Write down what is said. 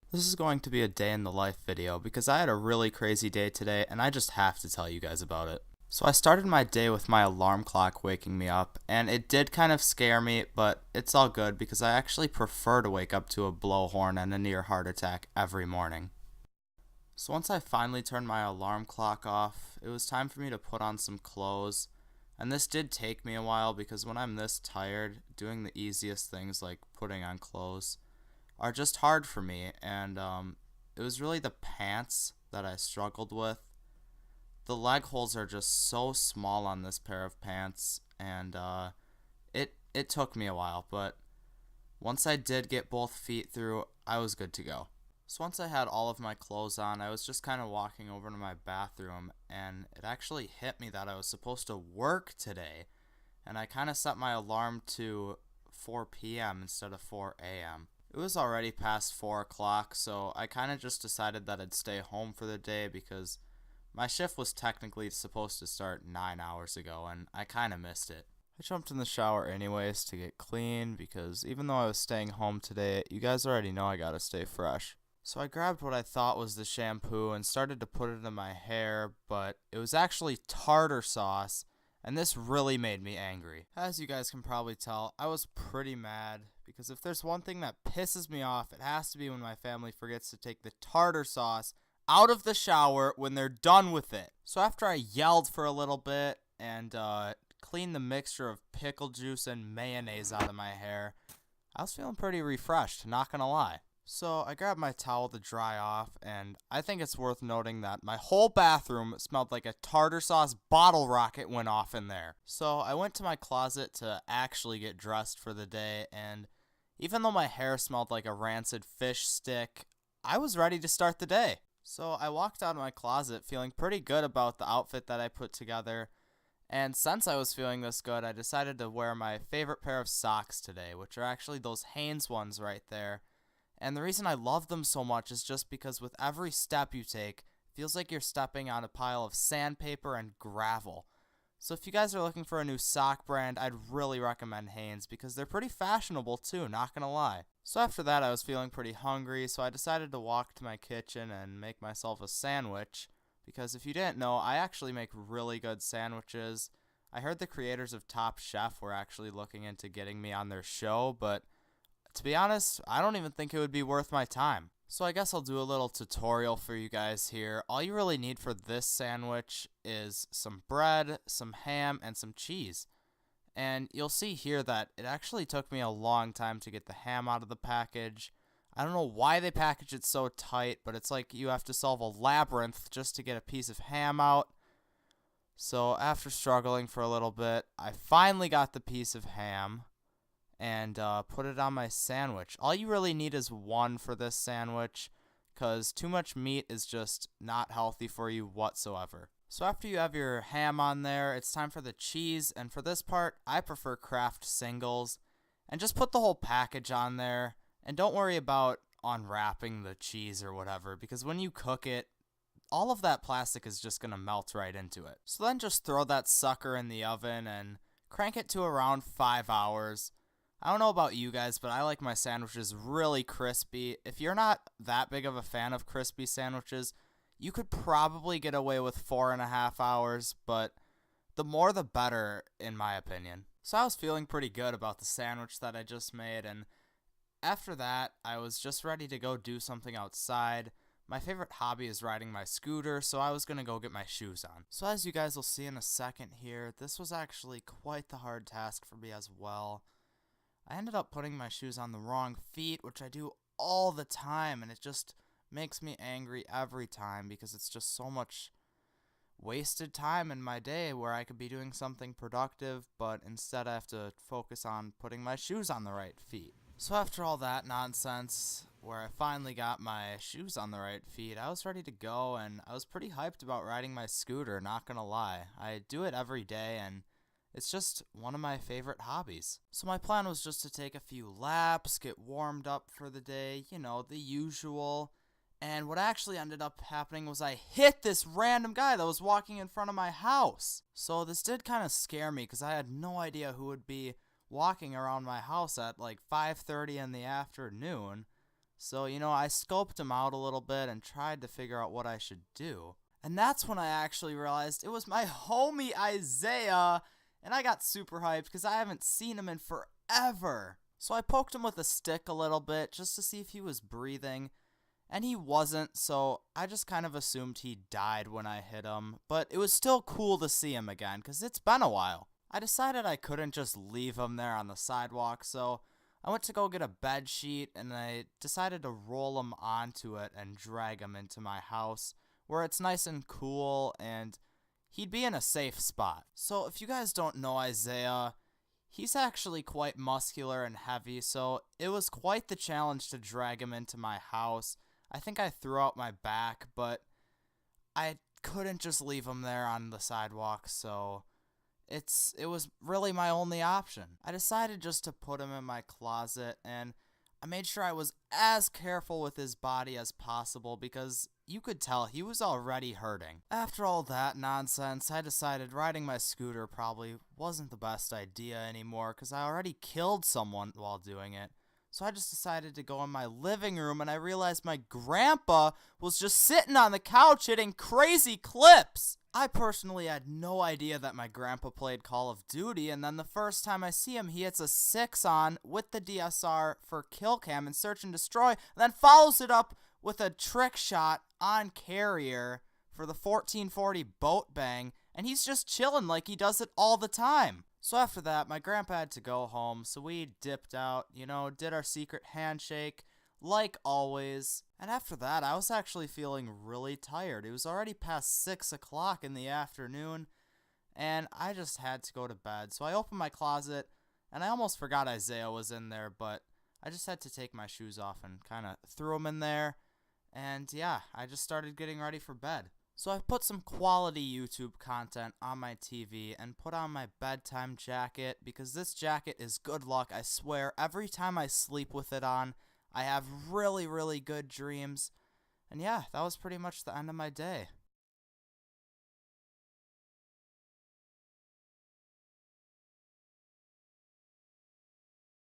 This is going to be a day in the life video because I had a really crazy day today and I just have to tell you guys about it. So I started my day with my alarm clock waking me up, and it did kind of scare me, but it's all good because I actually prefer to wake up to a blowhorn and a near heart attack every morning. So once I finally turned my alarm clock off, it was time for me to put on some clothes. And this did take me a while because when I'm this tired, doing the easiest things like putting on clothes are just hard for me. And it was really the pants that I struggled with. The leg holes are just so small on this pair of pants, and it took me a while, but once I did get both feet through, I was good to go. So once I had all of my clothes on, I was just kind of walking over to my bathroom, and it actually hit me that I was supposed to work today, and I kind of set my alarm to 4 p.m. instead of 4 a.m. It was already past 4 o'clock, so I kind of just decided that I'd stay home for the day because my shift was technically supposed to start 9 hours ago, and I kind of missed it. I jumped in the shower anyways to get clean because even though I was staying home today, you guys already know I gotta stay fresh. So I grabbed what I thought was the shampoo and started to put it in my hair, but it was actually tartar sauce, and this really made me angry. As you guys can probably tell, I was pretty mad because if there's one thing that pisses me off, it has to be when my family forgets to take the tartar sauce out of the shower when they're done with it. So after I yelled for a little bit and cleaned the mixture of pickle juice and mayonnaise out of my hair, I was feeling pretty refreshed, not gonna lie. So I grabbed my towel to dry off, and I think it's worth noting that my whole bathroom smelled like a tartar sauce bottle rocket went off in there. So I went to my closet to actually get dressed for the day, and even though my hair smelled like a rancid fish stick, I was ready to start the day. So I walked out of my closet feeling pretty good about the outfit that I put together, and since I was feeling this good, I decided to wear my favorite pair of socks today, which are actually those Hanes ones right there. And the reason I love them so much is just because with every step you take, it feels like you're stepping on a pile of sandpaper and gravel. So if you guys are looking for a new sock brand, I'd really recommend Hanes because they're pretty fashionable too, not gonna lie. So after that, I was feeling pretty hungry, so I decided to walk to my kitchen and make myself a sandwich. Because if you didn't know, I actually make really good sandwiches. I heard the creators of Top Chef were actually looking into getting me on their show, but to be honest, I don't even think it would be worth my time. So I guess I'll do a little tutorial for you guys here. All you really need for this sandwich is some bread, some ham, and some cheese. And you'll see here that it actually took me a long time to get the ham out of the package. I don't know why they package it so tight, but it's like you have to solve a labyrinth just to get a piece of ham out. So after struggling for a little bit, I finally got the piece of ham and put it on my sandwich. All you really need is one for this sandwich because too much meat is just not healthy for you whatsoever. So after you have your ham on there, it's time for the cheese, and for this part, I prefer Kraft singles. And just put the whole package on there, and don't worry about unwrapping the cheese or whatever, because when you cook it, all of that plastic is just going to melt right into it. So then just throw that sucker in the oven and crank it to around 5 hours. I don't know about you guys, but I like my sandwiches really crispy. If you're not that big of a fan of crispy sandwiches, you could probably get away with 4.5 hours, but the more the better, in my opinion. So I was feeling pretty good about the sandwich that I just made, and after that, I was just ready to go do something outside. My favorite hobby is riding my scooter, so I was going to go get my shoes on. So as you guys will see in a second here, this was actually quite the hard task for me as well. I ended up putting my shoes on the wrong feet, which I do all the time, and it just makes me angry every time because it's just so much wasted time in my day where I could be doing something productive, but instead I have to focus on putting my shoes on the right feet. So after all that nonsense, where I finally got my shoes on the right feet, I was ready to go, and I was pretty hyped about riding my scooter, not gonna lie. I do it every day, and it's just one of my favorite hobbies. So my plan was just to take a few laps, get warmed up for the day, the usual. And what actually ended up happening was I hit this random guy that was walking in front of my house. So this did kind of scare me because I had no idea who would be walking around my house at like 5:30 in the afternoon. So, I scoped him out a little bit and tried to figure out what I should do. And that's when I actually realized it was my homie Isaiah, and I got super hyped because I haven't seen him in forever. So I poked him with a stick a little bit just to see if he was breathing, and he wasn't, so I just kind of assumed he died when I hit him, but it was still cool to see him again because it's been a while. I decided I couldn't just leave him there on the sidewalk, so I went to go get a bed sheet, and I decided to roll him onto it and drag him into my house, where it's nice and cool, and he'd be in a safe spot. So if you guys don't know Isaiah, he's actually quite muscular and heavy, so it was quite the challenge to drag him into my house. I think I threw out my back, but I couldn't just leave him there on the sidewalk, so it was really my only option. I decided just to put him in my closet, and I made sure I was as careful with his body as possible because you could tell he was already hurting. After all that nonsense, I decided riding my scooter probably wasn't the best idea anymore because I already killed someone while doing it. So I just decided to go in my living room, and I realized my grandpa was just sitting on the couch hitting crazy clips. I personally had no idea that my grandpa played Call of Duty, and then the first time I see him, he hits a 6 on with the DSR for kill cam and search and destroy, and then follows it up with a trick shot on carrier for the 1440 boat bang, and he's just chilling like he does it all the time. So after that, my grandpa had to go home, so we dipped out, did our secret handshake, like always. And after that, I was actually feeling really tired. It was already past 6 o'clock in the afternoon, and I just had to go to bed. So I opened my closet, and I almost forgot Isaiah was in there, but I just had to take my shoes off and kind of threw them in there. And yeah, I just started getting ready for bed. So I put some quality YouTube content on my TV and put on my bedtime jacket because this jacket is good luck. I swear, every time I sleep with it on, I have really, really good dreams. And yeah, that was pretty much the end of my day.